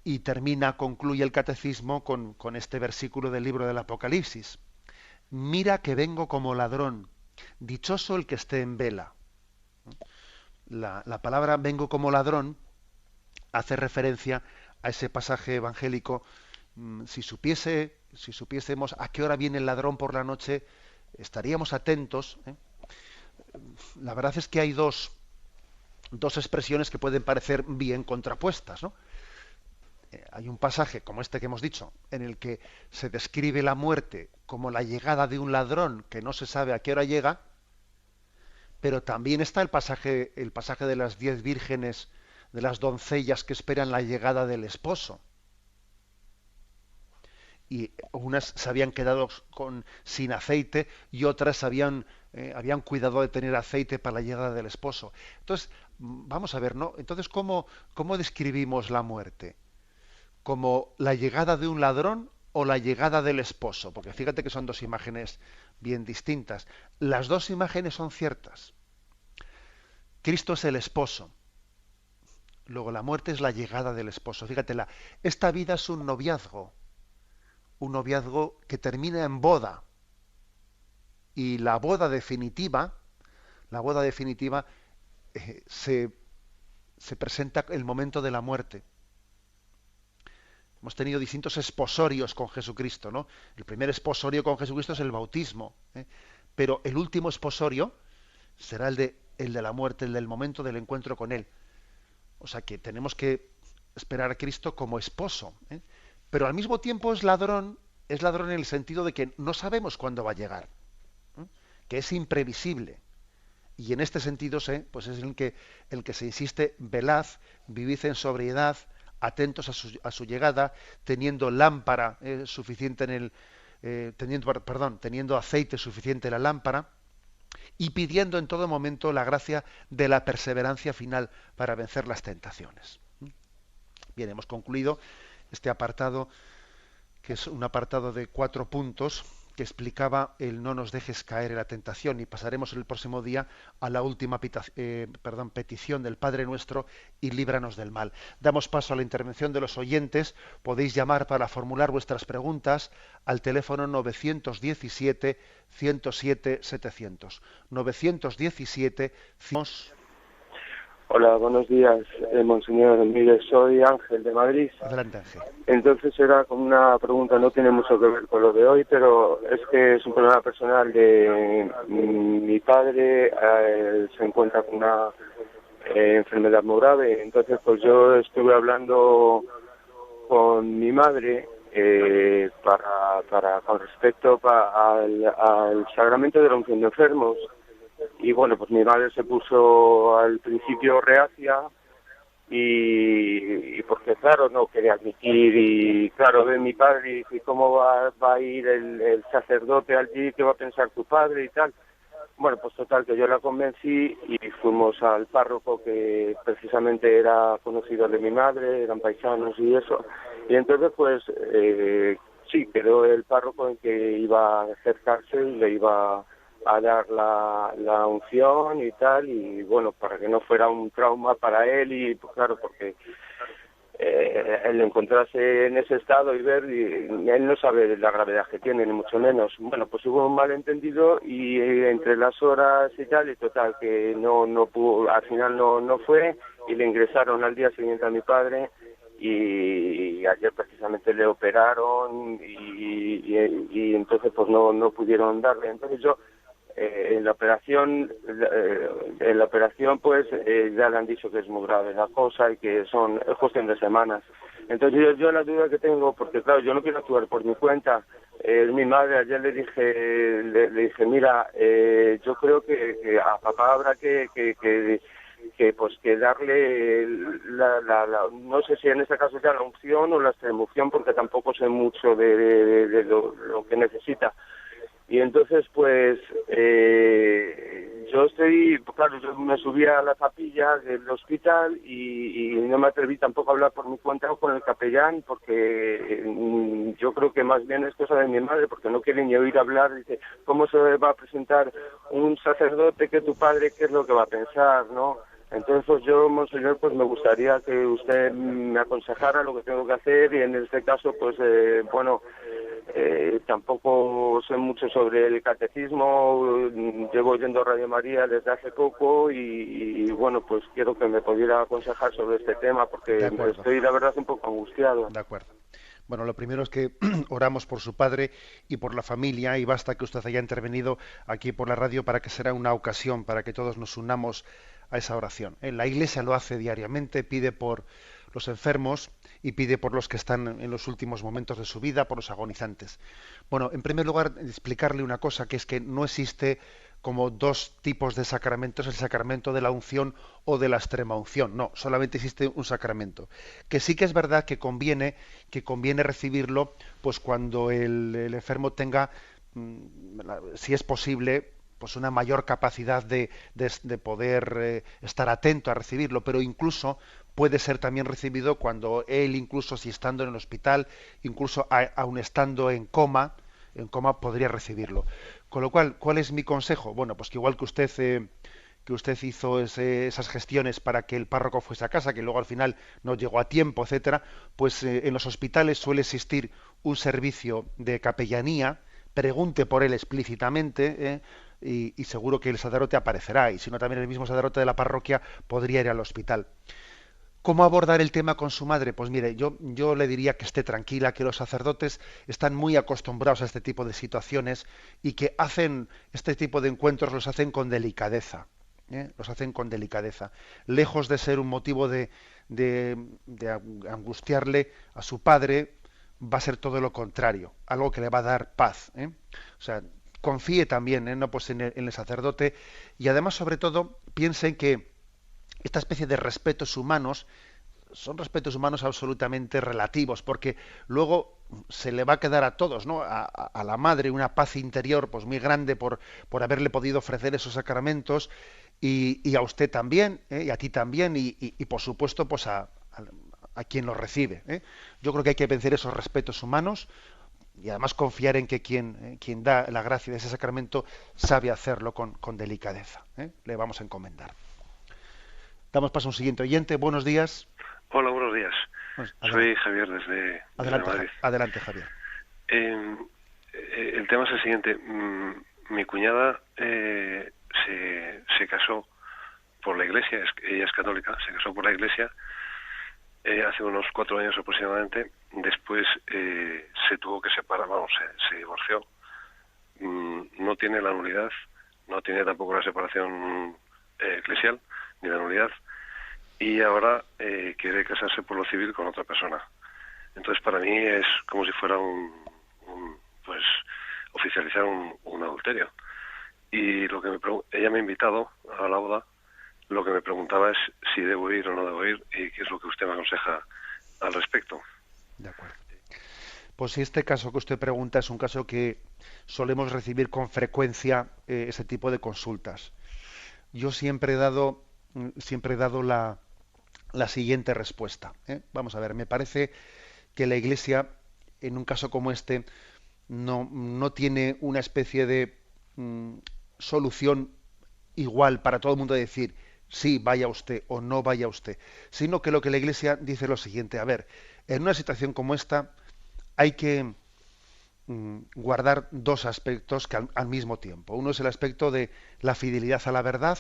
Y concluye el catecismo con este versículo del libro del Apocalipsis. Mira que vengo como ladrón, dichoso el que esté en vela. La palabra vengo como ladrón hace referencia a ese pasaje evangélico. Si supiésemos a qué hora viene el ladrón por la noche, estaríamos atentos. La verdad es que hay dos dos expresiones que pueden parecer bien contrapuestas, ¿no? Hay un pasaje como este que hemos dicho, en el que se describe la muerte como la llegada de un ladrón que no se sabe a qué hora llega, pero también está el pasaje de las 10 vírgenes, de las doncellas que esperan la llegada del esposo. Y unas se habían quedado sin aceite y otras habían cuidado de tener aceite para la llegada del esposo. Entonces, vamos a ver, ¿no? Entonces, ¿cómo describimos la muerte? ¿Como la llegada de un ladrón o la llegada del esposo? Porque fíjate que son dos imágenes bien distintas. Las dos imágenes son ciertas. Cristo es el esposo. Luego la muerte es la llegada del esposo. Fíjate, esta vida es un noviazgo que termina en boda. Y la boda definitiva se presenta el momento de la muerte. Hemos tenido distintos esposorios con Jesucristo, ¿no? El primer esposorio con Jesucristo es el bautismo, ¿eh? Pero el último esposorio será el de la muerte, el del momento del encuentro con Él. O sea que tenemos que esperar a Cristo como esposo, ¿eh? Pero al mismo tiempo es ladrón en el sentido de que no sabemos cuándo va a llegar, ¿eh? Que es imprevisible. Y en este sentido pues es el que se insiste: velad, vivid en sobriedad, atentos a su llegada, teniendo lámpara suficiente teniendo aceite suficiente en la lámpara, y pidiendo en todo momento la gracia de la perseverancia final para vencer las tentaciones. Bien, hemos concluido este apartado, que es un apartado de 4 puntos que explicaba el no nos dejes caer en la tentación, y pasaremos el próximo día a la última petición del Padre Nuestro: y líbranos del mal. Damos paso a la intervención de los oyentes. Podéis llamar para formular vuestras preguntas al teléfono 917 107 700. 917 100. Hola, buenos días, monseñor. Mire, soy Ángel de Madrid. Adelante, Ángel. Entonces era como una pregunta, no tiene mucho que ver con lo de hoy, pero es que es un problema personal de mi padre. Se encuentra con una enfermedad muy grave. Entonces, pues yo estuve hablando con mi madre con respecto al sacramento de la unción de enfermos. Y bueno, pues mi madre se puso al principio reacia y porque claro, no quería admitir, y claro, ve mi padre y dice: ¿cómo va a ir el sacerdote allí? ¿Qué va a pensar tu padre y tal? Bueno, pues total, que yo la convencí y fuimos al párroco, que precisamente era conocido de mi madre, eran paisanos y eso. Y entonces pues sí, quedó el párroco en que iba a acercarse y le iba a dar la unción y tal, y bueno, para que no fuera un trauma para él, y pues claro, porque el encontrarse en ese estado y ver, y él no sabe la gravedad que tiene, ni mucho menos. Bueno, pues hubo un malentendido y entre las horas y tal, y total, que no pudo, al final no fue, y le ingresaron al día siguiente a mi padre, y ayer precisamente le operaron, y entonces pues no pudieron darle. Entonces yo en la operación pues ya le han dicho que es muy grave la cosa y que es cuestión de semanas. Entonces yo la duda que tengo, porque claro, yo no quiero actuar por mi cuenta. Mi madre, ayer le dije, mira, yo creo que a papá habrá que darle no sé si en este caso ya la unción o la extremunción, porque tampoco sé mucho de lo que necesita. Y entonces pues yo me subí a la capilla del hospital y no me atreví tampoco a hablar por mi cuenta o con el capellán, porque yo creo que más bien es cosa de mi madre, porque no quiere ni oír hablar. Dice: ¿cómo se va a presentar un sacerdote que tu padre? ¿Qué es lo que va a pensar, no? Entonces pues yo, monseñor, pues me gustaría que usted me aconsejara lo que tengo que hacer, y en este caso pues tampoco sé mucho sobre el catecismo, llevo yendo a Radio María desde hace poco y bueno, pues quiero que me pudiera aconsejar sobre este tema, porque estoy la verdad un poco angustiado. De acuerdo. Bueno, lo primero es que oramos por su padre y por la familia, y basta que usted haya intervenido aquí por la radio para que será una ocasión para que todos nos unamos a esa oración. La Iglesia lo hace diariamente, pide por los enfermos y pide por los que están en los últimos momentos de su vida, por los agonizantes. Bueno, en primer lugar, explicarle una cosa, que es que no existe como dos tipos de sacramentos, el sacramento de la unción o de la extrema unción. No, solamente existe un sacramento. Que sí que es verdad que conviene recibirlo pues cuando el enfermo tenga, si es posible, pues una mayor capacidad de poder estar atento a recibirlo, pero incluso puede ser también recibido cuando él, incluso si estando en el hospital, incluso aun estando en coma podría recibirlo. Con lo cual, ¿cuál es mi consejo? Bueno, pues que igual que usted hizo esas gestiones para que el párroco fuese a casa, que luego al final no llegó a tiempo, etcétera, pues en los hospitales suele existir un servicio de capellanía. Pregunte por él explícitamente, y seguro que el sacerdote aparecerá, y si no también el mismo sacerdote de la parroquia podría ir al hospital. ¿Cómo abordar el tema con su madre? Pues mire, yo le diría que esté tranquila, que los sacerdotes están muy acostumbrados a este tipo de situaciones y que hacen este tipo de encuentros, los hacen con delicadeza. Los hacen con delicadeza. Lejos de ser un motivo de angustiarle a su padre, va a ser todo lo contrario, algo que le va a dar paz. O sea, confíe también, no pues en el sacerdote, y además, sobre todo, piensen que esta especie de respetos humanos son respetos humanos absolutamente relativos, porque luego se le va a quedar a todos, ¿no? A la madre una paz interior pues muy grande por haberle podido ofrecer esos sacramentos, y a usted también, y a ti también, y por supuesto pues a quien los recibe. Yo creo que hay que vencer esos respetos humanos y además confiar en que quien da la gracia de ese sacramento sabe hacerlo con delicadeza. Le vamos a encomendar. Damos paso a un siguiente oyente. Buenos días. Hola, buenos días. Soy Javier desde Madrid. Adelante, Javier. El tema es el siguiente. Mi cuñada se casó por la iglesia, ella es católica, se casó por la iglesia hace unos 4 años aproximadamente. Después se tuvo que separar, se divorció. No tiene la nulidad, no tiene tampoco la separación eclesial, ni la nulidad, y ahora quiere casarse por lo civil con otra persona. Entonces para mí es como si fuera pues oficializar un adulterio. Y lo que ella me ha invitado a la boda, lo que me preguntaba es si debo ir o no debo ir, y qué es lo que usted me aconseja al respecto. De acuerdo. Pues si este caso que usted pregunta es un caso que solemos recibir con frecuencia, ese tipo de consultas. Yo siempre he dado la siguiente respuesta. Vamos a ver, me parece que la Iglesia, en un caso como este, no tiene una especie de solución igual para todo el mundo de decir sí, vaya usted o no vaya usted, sino que lo que la Iglesia dice es lo siguiente. A ver, en una situación como esta hay que guardar dos aspectos que al mismo tiempo. Uno es el aspecto de la fidelidad a la verdad,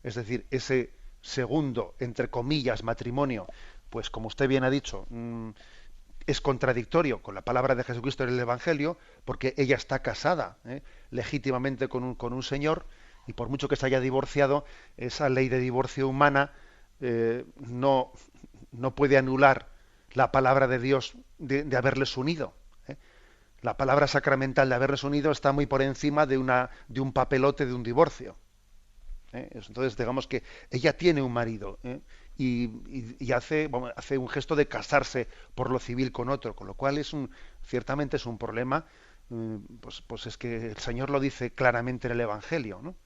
es decir, ese segundo, entre comillas, matrimonio, pues como usted bien ha dicho, es contradictorio con la palabra de Jesucristo en el Evangelio, porque ella está casada legítimamente con un señor, y por mucho que se haya divorciado, esa ley de divorcio humana no puede anular la palabra de Dios de haberles unido. La palabra sacramental de haberles unido está muy por encima de un papelote de un divorcio. Entonces, digamos que ella tiene un marido y hace un gesto de casarse por lo civil con otro, con lo cual ciertamente es un problema. Pues es que el Señor lo dice claramente en el Evangelio, ¿no?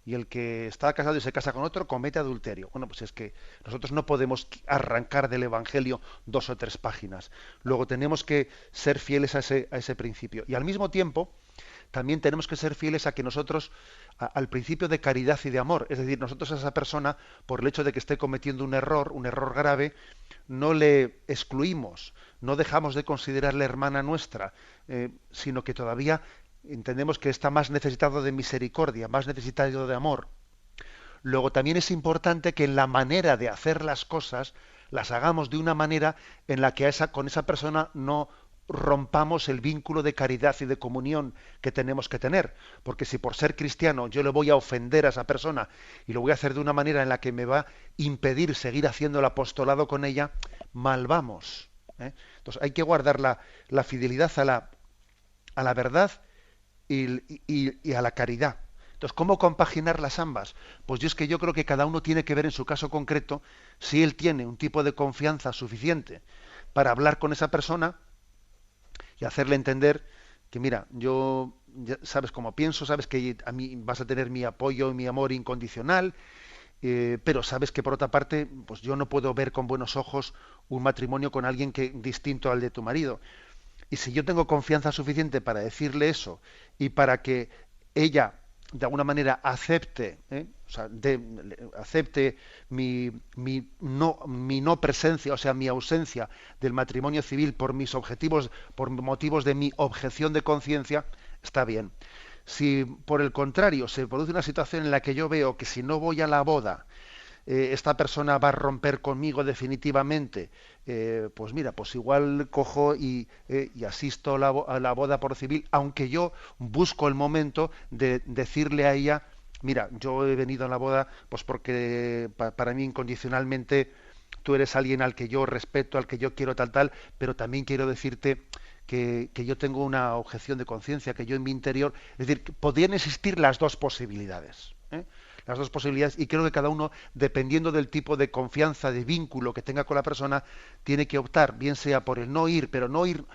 Y el que está casado y se casa con otro comete adulterio. Bueno, pues es que nosotros no podemos arrancar del Evangelio 2 o 3 páginas. Luego tenemos que ser fieles a ese principio. Y al mismo tiempo, también tenemos que ser fieles a que nosotros, al principio de caridad y de amor, es decir, nosotros a esa persona, por el hecho de que esté cometiendo un error grave, no le excluimos, no dejamos de considerarle hermana nuestra, sino que todavía entendemos que está más necesitado de misericordia, más necesitado de amor. Luego también es importante que en la manera de hacer las cosas las hagamos de una manera en la que con esa persona no rompamos el vínculo de caridad y de comunión que tenemos que tener, porque si por ser cristiano yo le voy a ofender a esa persona y lo voy a hacer de una manera en la que me va a impedir seguir haciendo el apostolado con ella, mal vamos, ¿eh? Entonces hay que guardar la fidelidad a la verdad y a la caridad. Entonces, ¿cómo compaginarlas ambas? Pues yo creo que cada uno tiene que ver en su caso concreto si él tiene un tipo de confianza suficiente para hablar con esa persona y hacerle entender que, mira, yo, ya sabes cómo pienso, sabes que a mí vas a tener mi apoyo y mi amor incondicional, pero sabes que por otra parte, pues yo no puedo ver con buenos ojos un matrimonio con alguien distinto al de tu marido. Y si yo tengo confianza suficiente para decirle eso y para que ella de alguna manera acepte, o sea, acepte mi no presencia, o sea, mi ausencia del matrimonio civil por mis objetivos, por motivos de mi objeción de conciencia, está bien. Si por el contrario se produce una situación en la que yo veo que si no voy a la boda, esta persona va a romper conmigo definitivamente, pues mira, pues igual cojo y asisto a la boda por civil, aunque yo busco el momento de decirle a ella, mira, yo he venido a la boda pues porque para mí incondicionalmente tú eres alguien al que yo respeto, al que yo quiero tal, pero también quiero decirte que yo tengo una objeción de conciencia, que yo en mi interior, es decir, que podrían existir las dos posibilidades, ¿eh? Las dos posibilidades, y creo que cada uno, dependiendo del tipo de confianza, de vínculo que tenga con la persona, tiene que optar, bien sea por el no ir, pero no ir,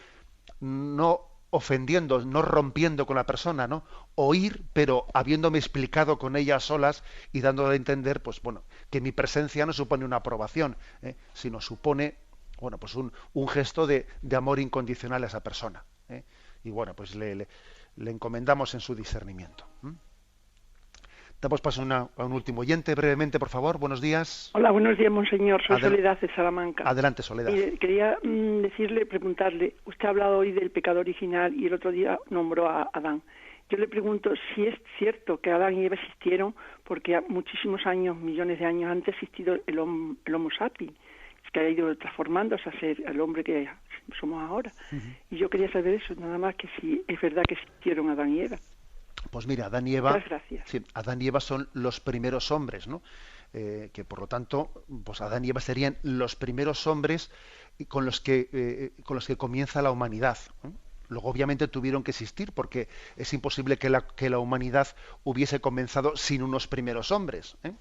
no ofendiendo, no rompiendo con la persona, ¿no? O ir, pero habiéndome explicado con ella a solas y dándole a entender, pues bueno, que mi presencia no supone una aprobación, sino supone, bueno, pues un gesto de amor incondicional a esa persona, ¿eh? Y bueno, pues le encomendamos en su discernimiento. Damos paso a un último oyente, brevemente, por favor. Buenos días. Hola, buenos días, monseñor. Soy Soledad de Salamanca. Adelante, Soledad. Quería preguntarle, usted ha hablado hoy del pecado original y el otro día nombró a Adán. Yo le pregunto si es cierto que Adán y Eva existieron, porque muchísimos años, millones de años antes ha existido el Homo sapiens, que ha ido transformándose a ser el hombre que somos ahora. Uh-huh. Y yo quería saber eso, nada más, que si es verdad que existieron Adán y Eva. Pues mira, Adán y Eva, muchas gracias. Sí, Adán y Eva son los primeros hombres, ¿no? Que por lo tanto, pues Adán y Eva serían los primeros hombres con los que comienza la humanidad, ¿eh? Luego obviamente tuvieron que existir porque es imposible que la humanidad hubiese comenzado sin unos primeros hombres, ¿eh?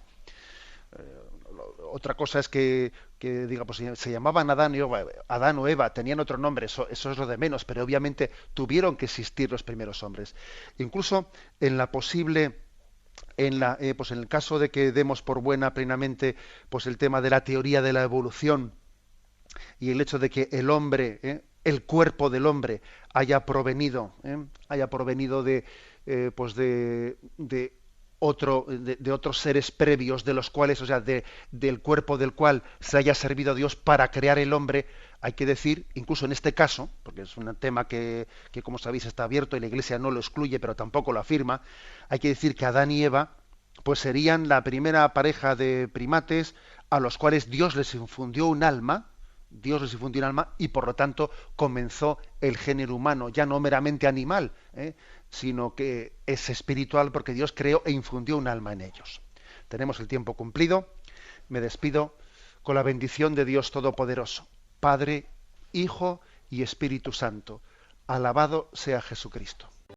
Otra cosa es que diga, pues se llamaban Adán o Eva, tenían otro nombre, eso es lo de menos, pero obviamente tuvieron que existir los primeros hombres. Incluso en el caso de que demos por buena plenamente pues el tema de la teoría de la evolución y el hecho de que el hombre, el cuerpo del hombre haya provenido de otros seres previos de los cuales, o sea, del cuerpo del cual se haya servido Dios para crear el hombre, hay que decir, incluso en este caso, porque es un tema que como sabéis está abierto y la Iglesia no lo excluye, pero tampoco lo afirma, hay que decir que Adán y Eva pues serían la primera pareja de primates a los cuales Dios les infundió un alma, y por lo tanto comenzó el género humano, ya no meramente animal, sino que es espiritual porque Dios creó e infundió un alma en ellos. Tenemos el tiempo cumplido. Me despido con la bendición de Dios Todopoderoso, Padre, Hijo y Espíritu Santo. Alabado sea Jesucristo.